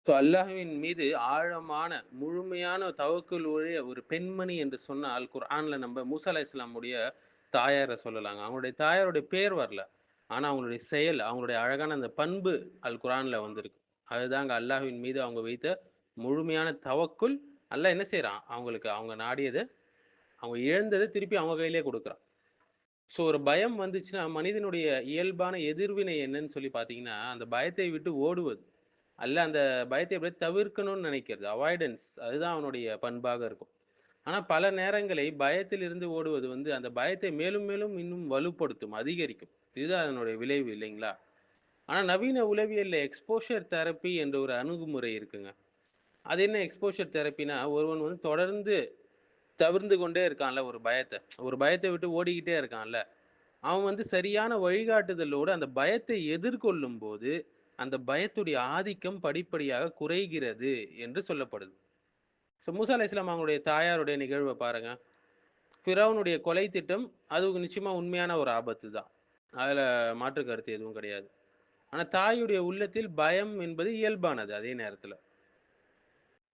So அல்லாஹ்வின் மீது ஆழமான, முழுமையான தவக்குல் உடைய ஒரு பெண்மணி என்று சொன்னால், குர்ஆன்ல நம்ம மூசா அலைஹிஸ்ஸலாமுடைய தாயார சொல்லலாங்க. அவங்களுடைய தாயாருடைய பேர் வரல. ஆனா அவங்களுடைய செயல், அவங்களுடைய அழகான அந்த பண்பு குர்ஆன்ல வந்திருக்கு. அதுதாங்க அல்லாஹ்வின் மீது அவங்க வைத்த முழுமையான தவக்குல். அல்லாஹ் என்ன செய்றான்? அவங்களுக்கு அவங்க நாடியத, அவங்க இழந்தத திருப்பி அவங்க கையிலேயே குடுக்குறான். ஸோ ஒரு பயம் வந்துச்சுன்னா, மனிதனுடைய இயல்பான எதிர்வினை என்னன்னு சொல்லி பார்த்தீங்கன்னா, அந்த பயத்தை விட்டு ஓடுவது. அல்ல அந்த பயத்தை எப்படியோ தவிர்க்கணும்னு நினைக்கிறது. அவாய்டன்ஸ் அதுதான் அவனுடைய பண்பாக இருக்கும். ஆனா பல நேரங்களை பயத்திலிருந்து ஓடுவது வந்து, அந்த பயத்தை மேலும் மேலும் இன்னும் வலுப்படுத்தும், அதிகரிக்கும். இதுதான் அதனுடைய விளைவு இல்லைங்களா? ஆனா நவீன உளவியல்ல எக்ஸ்போஷர் தெரப்பி என்ற ஒரு அணுகுமுறை இருக்குங்க. அது என்ன எக்ஸ்போஷர் தெரப்பினா, ஒருவன் வந்து தொடர்ந்து தவிர்ந்து கொண்டே இருக்கான்ல ஒரு பயத்த. ஒரு பயத்த விட்டு ஓடிக்கிட்டே இருக்கான்ல. அவன் வந்து சரியான வழிகாட்டுதலோடு அந்த பயத்தை எதிர்கொள்ளும்போது, அந்த பயத்துடைய ஆதிக்கம் படிப்படியாக குறைகிறது என்று சொல்லப்படுது. ஸோ மூசா அலைஹிஸ்ஸலாம் அவங்களுடைய தாயாருடைய நிகழ்வ பாருங்க. ஃபிரௌனுடைய கொலை திட்டம் அது நிச்சயமா உண்மையான ஒரு ஆபத்து தான். அதுல மாற்று கருத்து எதுவும் கிடையாது. ஆனா தாயுடைய உள்ளத்தில் பயம் என்பது இயல்பானது அதே நேரத்துல.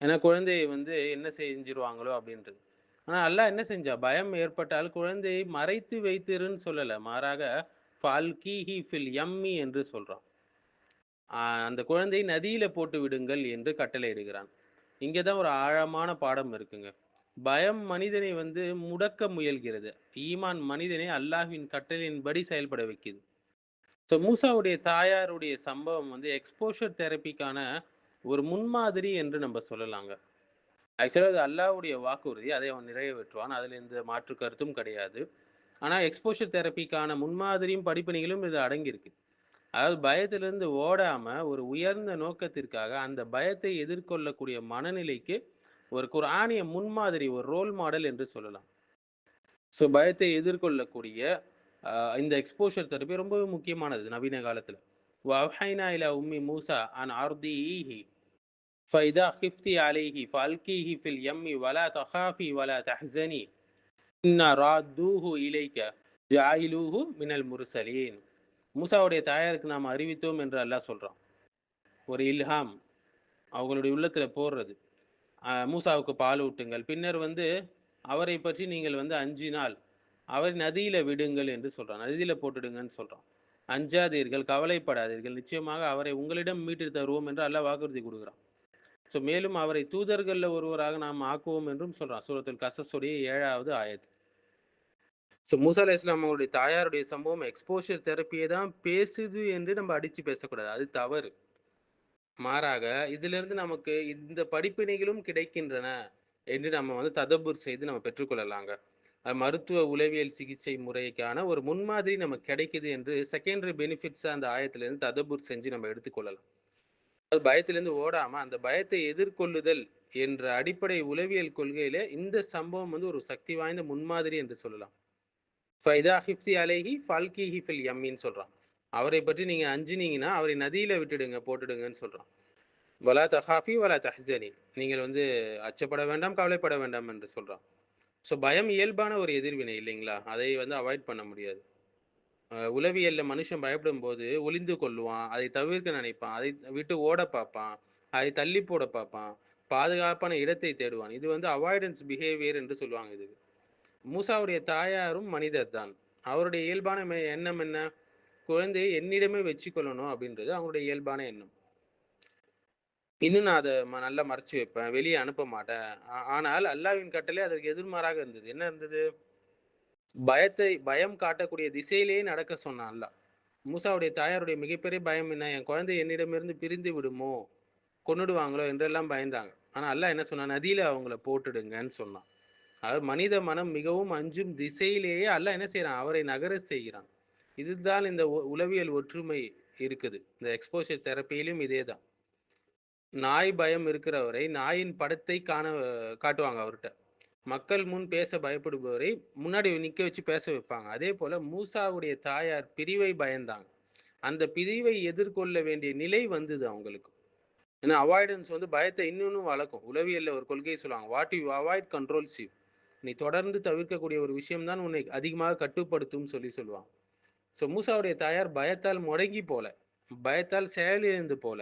ஏன்னா குழந்தையை வந்து என்ன செஞ்சுருவாங்களோ அப்படின்றது. ஆனா அல்லாஹ் என்ன செஞ்சா? பயம் ஏற்பட்டால் குழந்தையை மறைத்து வைத்திருன்னு சொல்லல. மாறாக "ஃபல்கீஹி ஃபில் யம்மி" என்று சொல்றான். அந்த குழந்தையை நதியில போட்டு விடுங்கள் என்று கட்டளையிடுகிறான். இங்க தான் ஒரு ஆழமான பாடம் இருக்குங்க. பயம் மனிதனை வந்து முடக்க முயல்கிறது. ஈமான் மனிதனை அல்லாஹ்வின் கட்டளையின்படி செயல்பட வைக்குது. ஸோ மூசாவுடைய தாயாருடைய சம்பவம் வந்து எக்ஸ்போஷர் தெரப்பிக்கான ஒரு முன்மாதிரி என்று நம்ம சொல்லலாங்க. ஆக்சுவலா அது அல்லாஹ்வுடைய வாக்குறுதி. அதை அவன் நிறைவேற்றுவான். அதில எந்த மாற்று கருத்தும் கிடையாது. ஆனா எக்ஸ்போஷர் தெரப்பிக்கான முன்மாதிரியும், படிப்பினைகளும் இது அடங்கியிருக்கு. அதாவது பயத்திலிருந்து ஓடாம, ஒரு உயர்ந்த நோக்கத்திற்காக அந்த பயத்தை எதிர்கொள்ளக்கூடிய மனநிலைக்கு ஒரு குர்ஆனிய முன்மாதிரி, ஒரு ரோல் மாடல் என்று சொல்லலாம். ஸோ பயத்தை எதிர்கொள்ளக்கூடிய அ இந்த எக்ஸ்போஷர் தெரப்பி ரொம்பவே முக்கியமானது நவீன காலத்தில. "வஅவ்ஹைனா இலா உம்மி மூசா அன் அர்திஈஹி ஃபஇதா கிஃப்தி அலைஹி ஃபஅல்கீஹி ஃபில் யம்மி வலா தகாஃபி வலா தஹ்சனி இன்னா ராத்தூஹு இலைக்க ஜாயிலூஹு மினல் முர்சலீன்." மூசாவுடைய தாயாருக்கு நாம் அறிவித்தோம் என்று அல்லாஹ் சொல்றான். ஒரு இல்ஹாம் அவங்களுடைய உள்ளத்துல போடுறது. மூசாவுக்கு பால் ஊட்டுங்கள். பின்னர் வந்து அவரை பற்றி நீங்கள் வந்து அஞ்சினால், அவரை நதியில விடுங்கள் என்று சொல்றான். நதியில போட்டுடுங்கன்னு சொல்றான். அஞ்சாதீர்கள், கவலைப்படாதீர்கள். நிச்சயமாக அவரை உங்களிடம் மீட்டு தருவோம் என்று அல்லாஹ் வாக்குறுதி குடுக்குறான். ஸோ மேலும் அவரை தூதர்கள்ல ஒருவராக நாம் ஆக்குவோம் என்றும் சொல்றான். சூரத்துல் கஸஸுடைய 7வது ஆயத். ஸோ மூசா அலைஹிஸ்ஸலாம் அவங்களுடைய தாயாருடைய சம்பவம் எக்ஸ்போஷர் தெரப்பிய தான் பேசுது என்று நம்ம அடிச்சு பேசக்கூடாது. அது தவறு. மாறாக இதிலிருந்து நமக்கு இந்த படிப்பினைகளும் கிடைக்கின்றன என்று நம்ம வந்து ததபுர் செய்து நம்ம பெற்றுக்கொள்ளலாங்க. மருத்துவ உளவியல் சிகிச்சை முறைக்கான ஒரு முன்மாதிரி நமக்கு கிடைக்குது என்று செகண்டரி பெனிஃபிட்ஸா அந்த ஆயத்திலிருந்து ததபுர் செஞ்சு நம்ம எடுத்துக்கொள்ளலாம். அது பயத்திலிருந்து ஓடாம அந்த பயத்தை எதிர்கொள்ளுதல் என்ற அடிப்படை உளவியல் கொள்கையில இந்த சம்பவம் வந்து ஒரு சக்தி வாய்ந்த முன்மாதிரி என்று சொல்லலாம். ஃபைதா ஹிஃப்தி அலைஹி ஃபல்கிஹி ஃபில் யம்மின்னு சொல்றான். அவரை பற்றி நீங்க அஞ்சினீங்கன்னா அவரை நதியில விட்டுடுங்க, போட்டுடுங்கன்னு சொல்றான். வலா தஹாஃபி வலா தஹ்சனி. நீங்கள் வந்து அச்சப்பட வேண்டாம், கவலைப்பட வேண்டாம் என்று சொல்றான். ஸோ பயம் இயல்பான ஒரு எதிர்வினை இல்லைங்களா? அதை வந்து அவாய்ட் பண்ண முடியாது. உளவியல்ல மனுஷன் பயப்படும்போது ஒளிந்து கொள்ளுவான். அதை தவிர்க்க நினைப்பான். அதை விட்டு ஓட பார்ப்பான். அதை தள்ளி போட பார்ப்பான். பாதுகாப்பான இடத்தை தேடுவான். இது வந்து அவாய்டன்ஸ் பிஹேவியர் என்று சொல்லுவாங்க இதுக்கு. மூசாவுடைய தாயாரும் மனிதர் தான். அவருடைய இயல்பான எண்ணம் என்ன? குழந்தையை என்னிடமே வச்சுக்கொள்ளணும் அப்படின்றது அவங்களுடைய இயல்பான எண்ணம். இன்னும் நான் அத நல்லா மறைச்சு வைப்பேன். வெளிய அனுப்ப மாட்டேன். ஆனால் அல்லாஹ்வின் கட்டளை அதற்கு எதிர்மாறாக இருந்தது. என்ன இருந்தது? பயம் காட்டக்கூடிய திசையிலேயே நடக்க சொன்னான் அல்லாஹ். மூசாவுடைய தாயாருடைய மிகப்பெரிய பயம் என்ன? என் குழந்தை என்னிடமிருந்து பிரிந்து விடுமோ! கொன்னுடுவாங்களோ என்றெல்லாம் பயந்தாங்க. ஆனா அல்லாஹ் என்ன சொன்னான்? நதியில அவங்கள போட்டுடுங்கன்னு சொன்னான். அதாவது மனித மனம் மிகவும் அஞ்சும் திசையிலேயே அல்லாஹ் என்ன செய்றான்? அவரை நகரச் செய்கிறான். இதுதான் இந்த உளவியல் ஒற்றுமை இருக்குது. இந்த எக்ஸ்போஷர் தெரப்பியிலும் இதேதான். நாய் பயம் இருக்கிறவரை நாயின் படத்தை காட்டுவாங்க அவர்ட்ட. மக்கள் முன் பேச பயப்படுபவரை முன்னாடி நிக்க வச்சு பேச வைப்பாங்க. அதே போல மூசாவுடைய தாயார் பிரிவை பயந்தாங்க. அந்த பிரிவை எதிர்கொள்ள வேண்டிய நிலை வந்தது அவங்களுக்கு. ஏன்னா அவாய்டன்ஸ் வந்து பயத்தை இன்னும் வளர்க்கும். உளவியல்ல ஒரு கொள்கையை சொல்லுவாங்க. What you avoid controls you. நீ தொடர்ந்து தவிர்க்கக்கூடிய ஒரு விஷயம் தான் உன்னை அதிகமாக கட்டுப்படுத்தும் சொல்லுவாங்க. ஸோ மூசாவுடைய தாயார் பயத்தால் முடங்கி போல, பயத்தால் செயலிழந்து போல,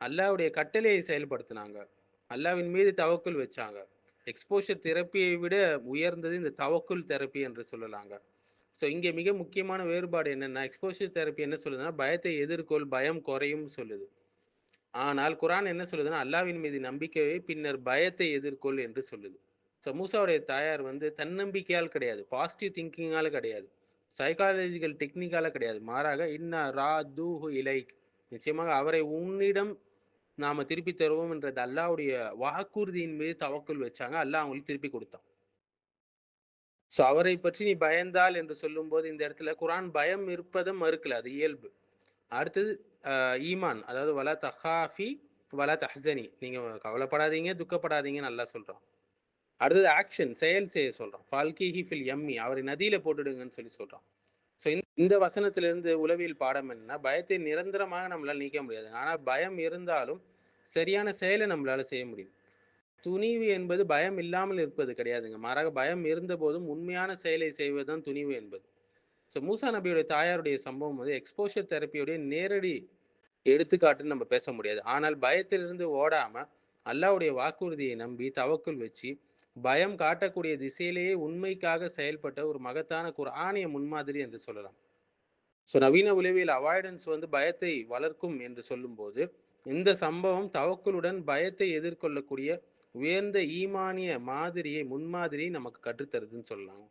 அல்லாஹ்வுடைய கட்டளையை செயல்படுத்தினாங்க. அல்லாஹ்வின் மீது தவக்குல் வச்சாங்க. எக்ஸ்போஷர் தெரப்பியை விட உயர்ந்தது இந்த தவக்குல் தெரப்பி என்று சொல்லலாங்க. ஸோ இங்கே மிக முக்கியமான வேறுபாடு என்னன்னா, எக்ஸ்போஷர் தெரப்பி என்ன சொல்லுதுன்னா, பயத்தை எதிர்கொள், பயம் குறையும் சொல்லுது. ஆனால் குர்ஆன் என்ன சொல்லுதுன்னா, அல்லாஹ்வின் மீது நம்பிக்கை வை, பின்னர் பயத்தை எதிர்கொள் என்று சொல்லுது. ஸோ மூசாவுடைய தாயார் வந்து தன்னம்பிக்கையால் கிடையாது, பாசிட்டிவ் திங்கிங்கால கிடையாது, சைக்காலஜிக்கல் டெக்னிக்கால கிடையாது. மாறாக இன்னா ராத்தூஹு இலைக், நிச்சயமாக அவரை உன்னிடம் நாம திருப்பி தருவோம் என்றது அல்லாஹ்வுடைய வாக்குறுதியின் மீது தவக்குல் வச்சாங்க. அல்லாஹ் அவங்களுக்கு திருப்பி கொடுத்தான். ஸோ அவரை பற்றி நீ பயந்தால் என்று சொல்லும்போது இந்த இடத்துல குர்ஆன் பயம் இருப்பதை மறுக்கல, அது இயல்பு. அடுத்தது ஈமான், அதாவது வலா தஹாஃபி வலா தஹ்சனி, நீங்க கவலைப்படாதீங்க, துக்கப்படாதீங்கன்னு அல்லாஹ் சொல்றான். அடுத்தது ஆக்ஷன், செயல் செய்ய சொல்றான். ஃபால்கிஹி ஃபில் யம்மி, அவரை நதியில போட்டுடுங்கன்னு சொல்லி சொல்றான். ஸோ இந்த வசனத்திலிருந்து உளவியல் பாடம் என்னன்னா, பயத்தை நிரந்தரமாக நம்மளால நீக்க முடியாது. ஆனால் பயம் இருந்தாலும் சரியான செயலை நம்மளால செய்ய முடியும். துணிவு என்பது பயம் இல்லாமல் இருப்பது கிடையாதுங்க. மாறாக பயம் இருந்த போதும் உண்மையான செயலை செய்வதுதான் துணிவு என்பது. ஸோ மூசா நபியுடைய தாயாருடைய சம்பவம் வந்து எக்ஸ்போஷர் தெரப்பியுடைய நேரடி எடுத்துக்காட்டுன்னு நம்ம பேச முடியாது. ஆனால் பயத்திலிருந்து ஓடாம அல்லாஹ்வுடைய வாக்குறுதியை நம்பி தவக்குல் வச்சு பயம் காட்டக்கூடிய திசையிலேயே உண்மைக்காக செயல்பட்ட ஒரு மகத்தான குர்ஆனிய முன்மாதிரி என்று சொல்லலாம். ஸோ நவீன உளவியல் அவாய்டன்ஸ் வந்து பயத்தை வளர்க்கும் என்று சொல்லும்போது, இந்த சம்பவம் தவக்குலுடன் பயத்தை எதிர்கொள்ளக்கூடிய உயர்ந்த ஈமானிய மாதிரியை முன்மாதிரியை நமக்கு கற்றுத்தருதுன்னு சொல்லலாம்.